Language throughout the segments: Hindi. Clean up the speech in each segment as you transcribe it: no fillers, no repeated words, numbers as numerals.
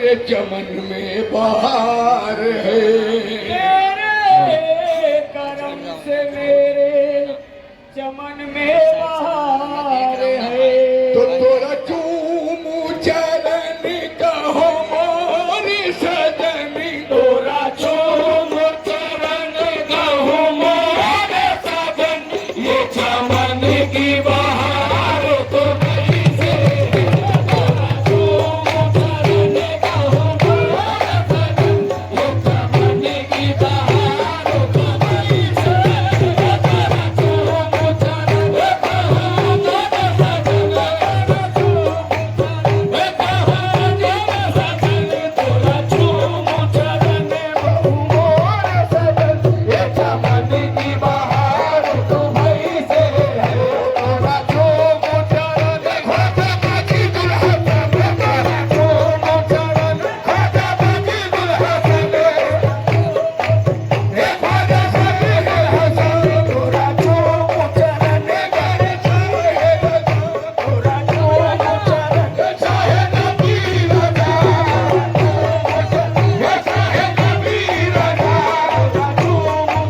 मेरे चमन में बहार है, तेरे करम से मेरे चमन में बहार है। तो तोरा चूमू चरण कहो मोरी सजनी, तोरा चूमू चरण कहो मोरे सजन, ये चमन की बहार तो कैसे। तोरा चूमू चरण कहो मोरे सजन, ये चमन की बहार तो कैसे। तोरा चूमू चरण कहो मोरे सजन, तोरा चूमू चरण कहो मोरे सजन, ये चमन की बहार तो कैसे। तोरा चूमू चरण खाजा बाजी दुल्हा सब, तोरा चूमू चरण खाजा बाजी दुल्हा सब, हे खाजा बाजी दुल्हा सब। तोरा चूमू चरण करे चाहे तोरा चूमू चरण चाहे नबी रजा, हे चाहे नबी रजा। तोरा चूमू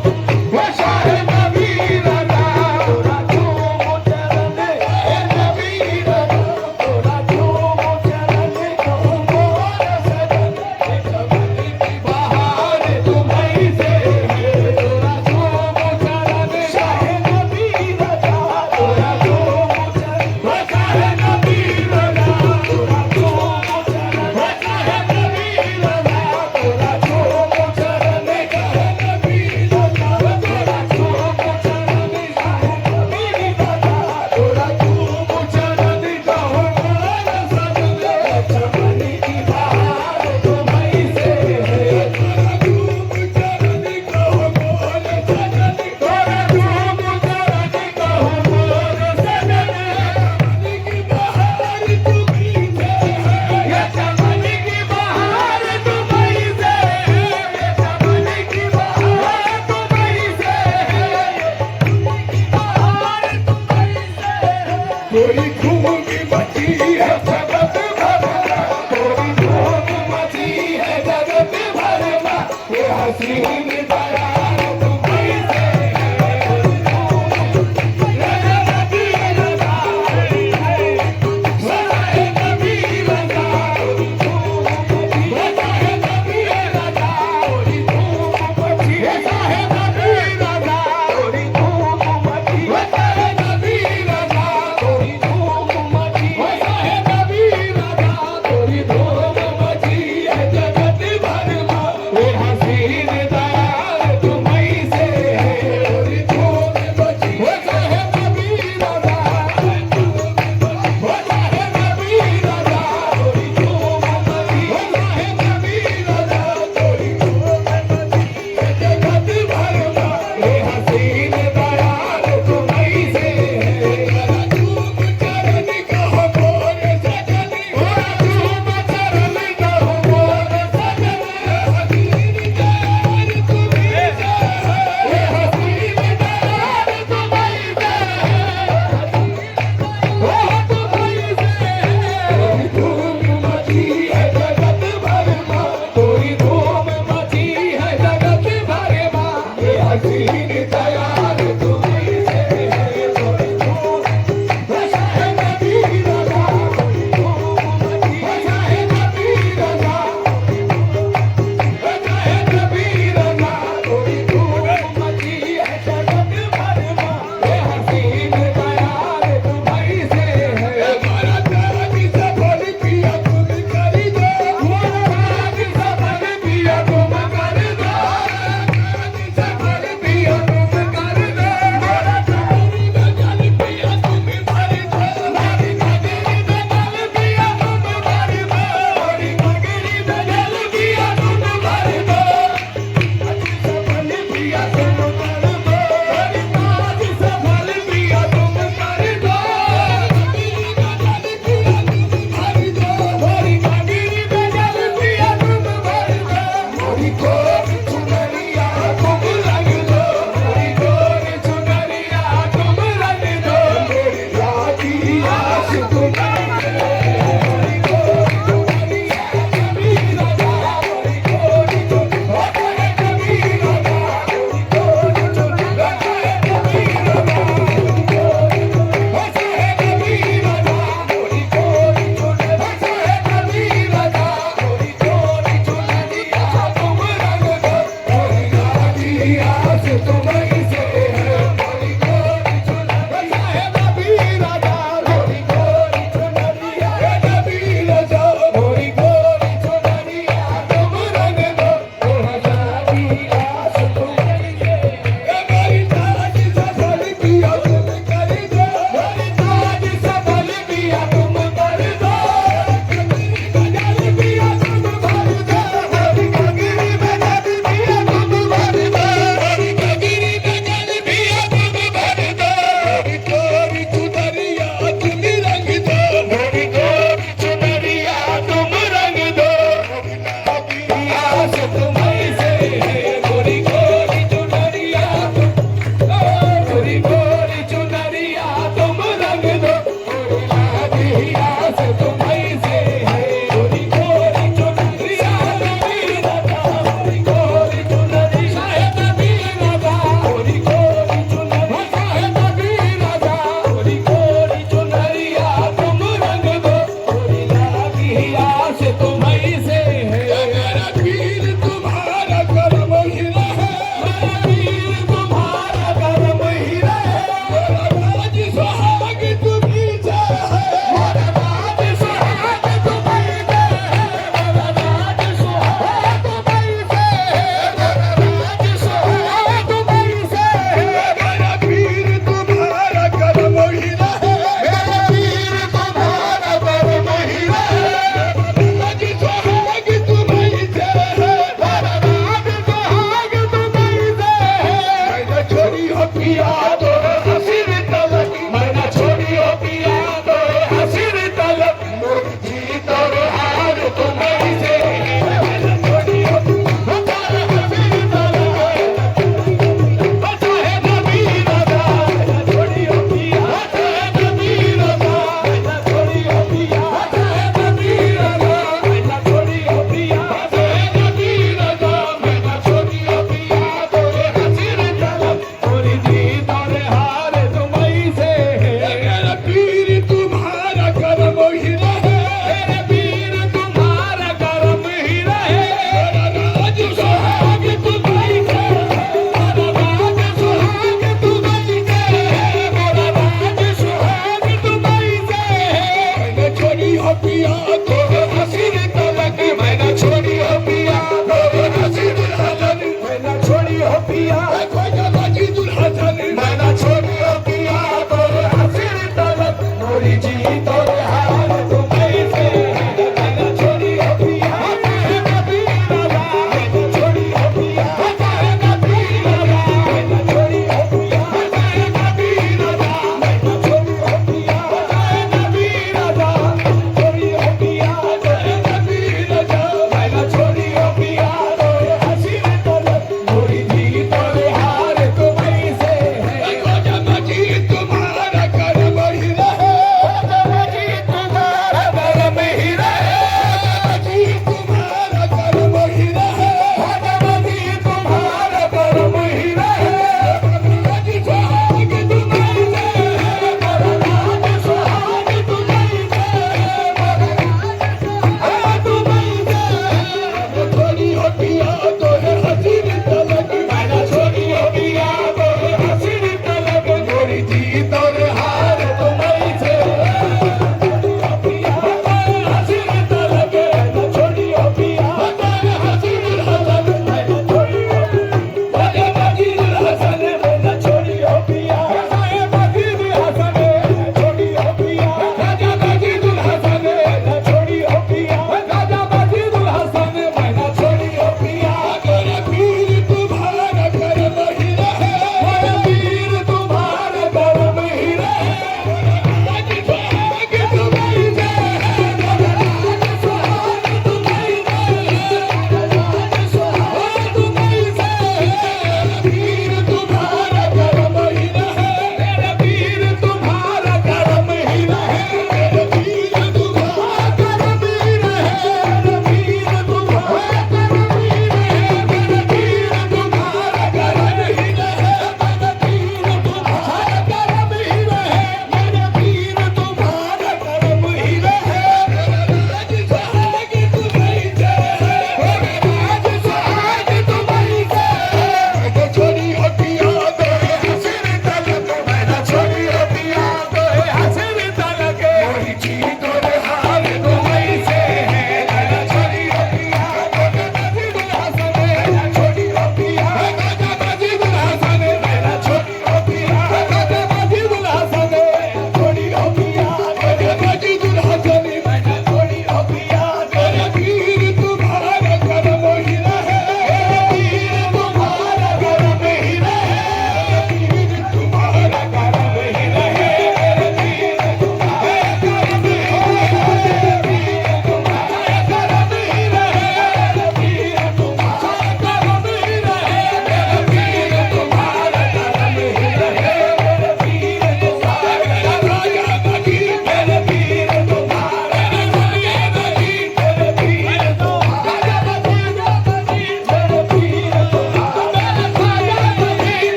हे चाहे नबी रजा, तोरा चूमू चरण हे नबी रजा। तोरा चूमू चरण कहो मोरे सजन, ये चमन की बहार तुम्हीं से है। तोरा चूमू चरण चाहे नबी रजा, तोरा चूमू चरण चाहे नबी रजा। तोरा चूमू चरण चाहे नबी रजा, तोरा चूमू चरण चाहे नबी रजा। तोरा चूमू चरण चाहे नबी रजा, तोरा चूमू चरण कहो मोरे सजन, ये चमन की बहार तुम्हीं से है। तोरा चूमू चरण कहो मोरे सजन, तोरा चूमू चरण कहो मोरे सजन, चमन की बहार तुम्हीं से है। ये चमन की बहार तुम्हीं से है, ये चमन की बहार तुम्हीं से है, बहार तुम्हीं से है। कोई घूमी मची है जगत भर में, तोरी धूम मची है जगत भर में, ये हसीन दयाल तुम्हीं से है। रजा नबी रजा है, सहाय नबी रजा। तोरी धूम मची है सहाय नबी रजा, तोरी धूम मची है सहाय नबी रजा। तोरी धूम मची है सहाय नबी रजा, तोरी धूम मची है सहाय नबी रजा। तोरी धूम मची है जगत भर में, ये हसीन दयाल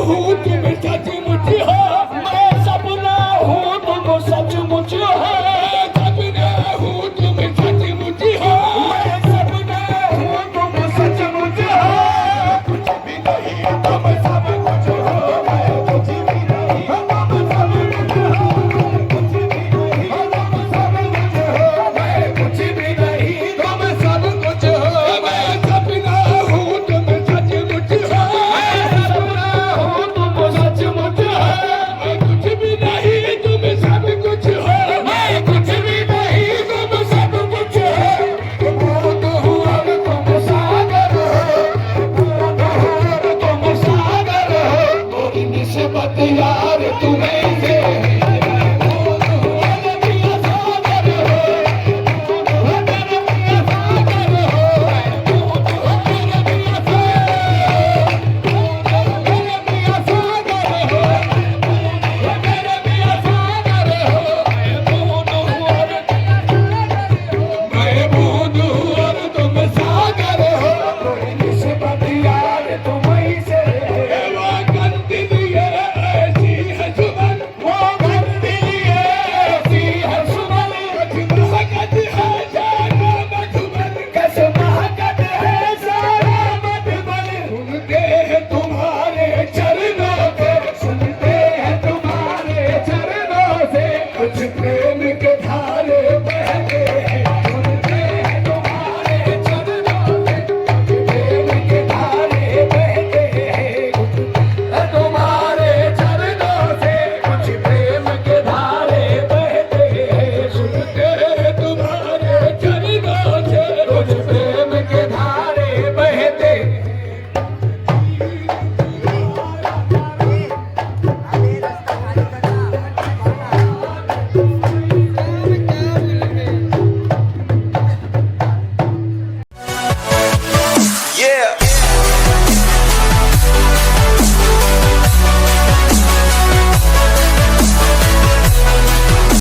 हूँ तुम सचमुच हो, मैं सपना हूँ तुम सचमुच हो, सपना हूँ तुम सचमुच हो, मैं सपना हूँ तुम सचमुच हो, कुछ भी नहीं तुम सब कुछ हो, मैं कुछ भी नहीं तुम सब कुछ हो, कुछ भी नहीं तुम सब कुछ हो, मैं कुछ भी नहीं तुम सब कुछ हो, मैं सपना हूँ तुम सचमुच हो, मैं सपना हूँ तुम सचमुच हो, मैं कुछ भी नहीं तुम सब कुछ हो, मैं कुछ भी नहीं तुम सब कुछ हो, तुम तो हो और तुम सागर हो, तुम सागर हो, कोई निस्बत